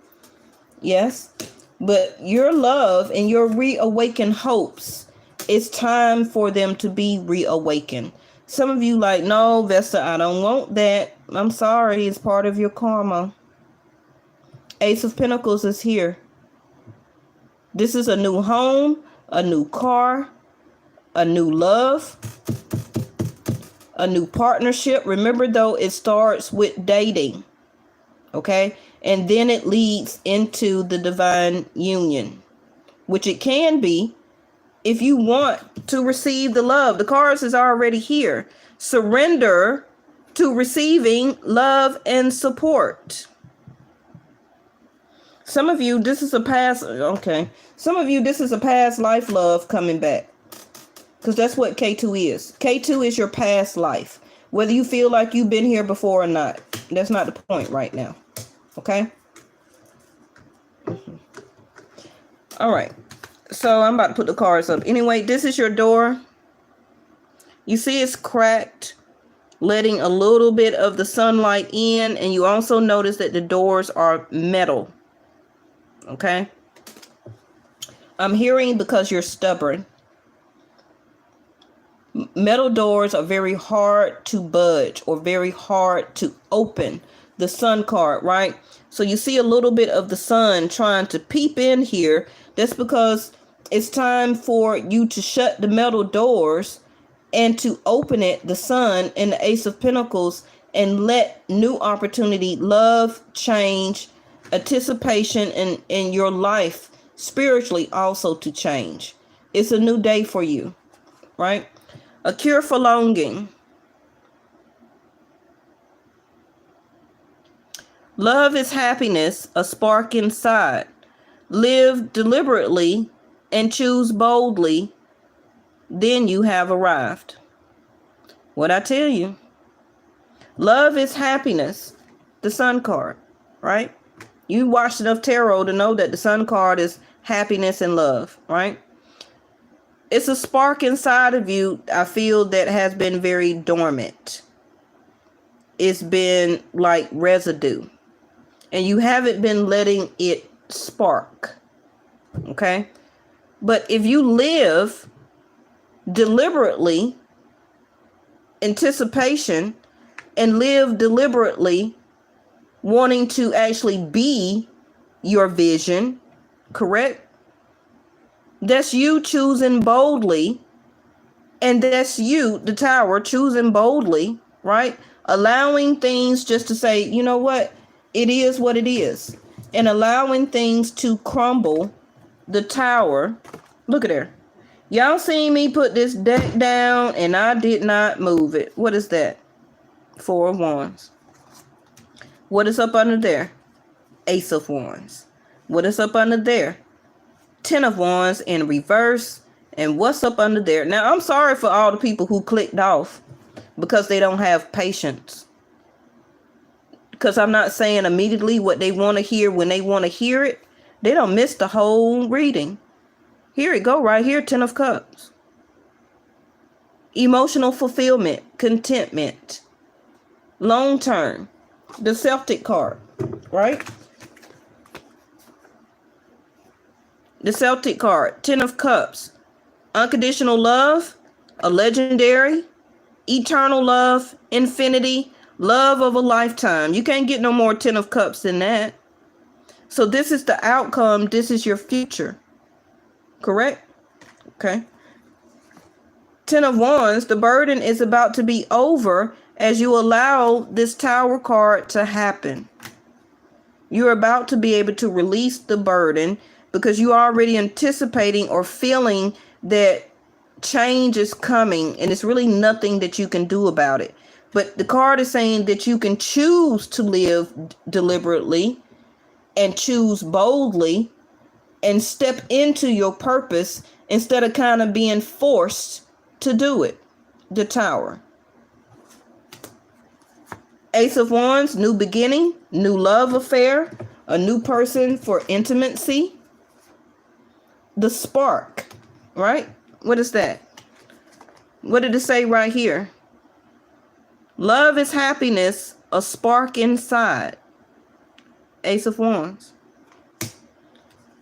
Speaker 1: Yes. But your love and your reawakened hopes, it's time for them to be reawakened. Some of you like, no, Vesta, I don't want that. I'm sorry. It's part of your karma. Ace of Pentacles is here. This is a new home, a new car, a new love, a new partnership. Remember, though, it starts with dating. Okay? And then it leads into the divine union, which it can be if you want to receive the love. The cards is already here. Surrender to receiving love and support. Some of you, this is a past. Okay. Some of you, this is a past life love coming back. Because that's what Ketu is. Ketu is your past life. Whether you feel like you've been here before or not. That's not the point right now. Okay? All right. So I'm about to put the cards up. Anyway, this is your door. You see it's cracked, letting a little bit of the sunlight in. And you also notice that the doors are metal. Okay? I'm hearing because you're stubborn. Metal doors are very hard to budge or very hard to open. The sun card, right? So you see a little bit of the sun trying to peep in here. That's because it's time for you to shut the metal doors and to open it, the sun and the Ace of Pentacles, and let new opportunity, love, change, anticipation in your life spiritually also to change. It's a new day for you, right? A cure for longing. Love is happiness, a spark inside. Live deliberately and choose boldly. Then you have arrived. What I tell you. Love is happiness. The sun card, right? You watched enough tarot to know that the sun card is happiness and love, right? It's a spark inside of you, I feel, that has been very dormant. It's been like residue. And you haven't been letting it spark. Okay? But if you live deliberately, anticipation, and live deliberately, wanting to actually be your vision, correct? That's you choosing boldly. And that's you, the tower, choosing boldly, right? Allowing things just to say, you know what? It is what it is. And allowing things to crumble. The tower. Look at there. Y'all seen me put this deck down and I did not move it. What is that? 4 of Wands. What is up under there? Ace of Wands. What is up under there? 10 of Wands in reverse. And what's up under there? Now, I'm sorry for all the people who clicked off because they don't have patience. Because I'm not saying immediately what they want to hear when they want to hear it. They don't miss the whole reading. Here it go right here, 10 of Cups. Emotional fulfillment, contentment, long term. The Celtic card, right? The Celtic card, 10 of Cups. Unconditional love, a legendary, eternal love, infinity, love of a lifetime. You can't get no more 10 of Cups than that. So this is the outcome. This is your future. Correct? Okay. 10 of Wands, the burden is about to be over as you allow this Tower card to happen. You're about to be able to release the burden because you're already anticipating or feeling that change is coming and it's really nothing that you can do about it. But the card is saying that you can choose to live deliberately and choose boldly and step into your purpose instead of kind of being forced to do it. The Tower. Ace of Wands, new beginning, new love affair, a new person for intimacy. The Spark, right? What is that? What did it say right here? Love is happiness, a spark inside. Ace of Wands.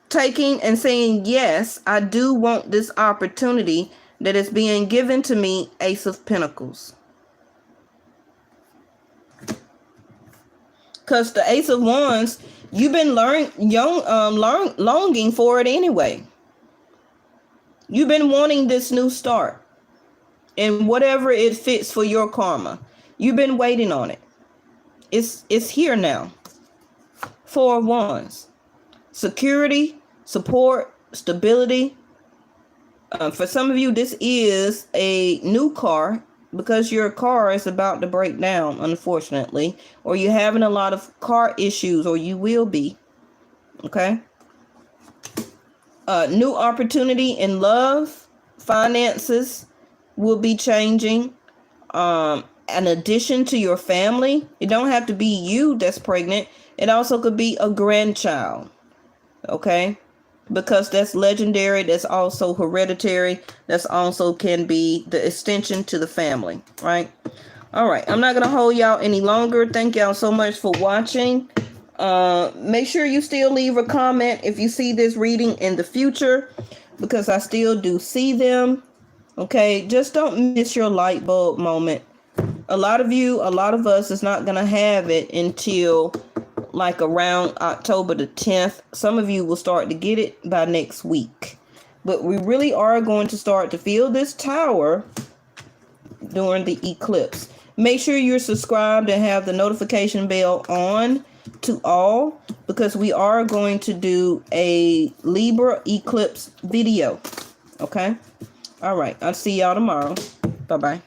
Speaker 1: Taking and saying, yes, I do want this opportunity that is being given to me. Ace of Pentacles. Because the Ace of Wands, you've been longing for it anyway. You've been wanting this new start. And whatever it fits for your karma. You've been waiting on it. It's here now. 4 of Wands. Security, support, stability. For some of you, this is a new car because your car is about to break down, unfortunately. Or you're having a lot of car issues, or you will be. Okay? New opportunity in love. Finances will be changing. An addition to your family. It don't have to be you that's pregnant. It also could be a grandchild. Okay? Because that's legendary. That's also hereditary. That's also can be the extension to the family. Right? All right. I'm not going to hold y'all any longer. Thank y'all so much for watching. Make sure you still leave a comment if you see this reading in the future. Because I still do see them. Okay? Just don't miss your light bulb moment. A lot of us is not going to have it until like around October the 10th. Some of you will start to get it by next week. But we really are going to start to feel this Tower during the eclipse. Make sure you're subscribed and have the notification bell on to all, because we are going to do a Libra eclipse video. Okay? All right. I'll see y'all tomorrow. Bye-bye.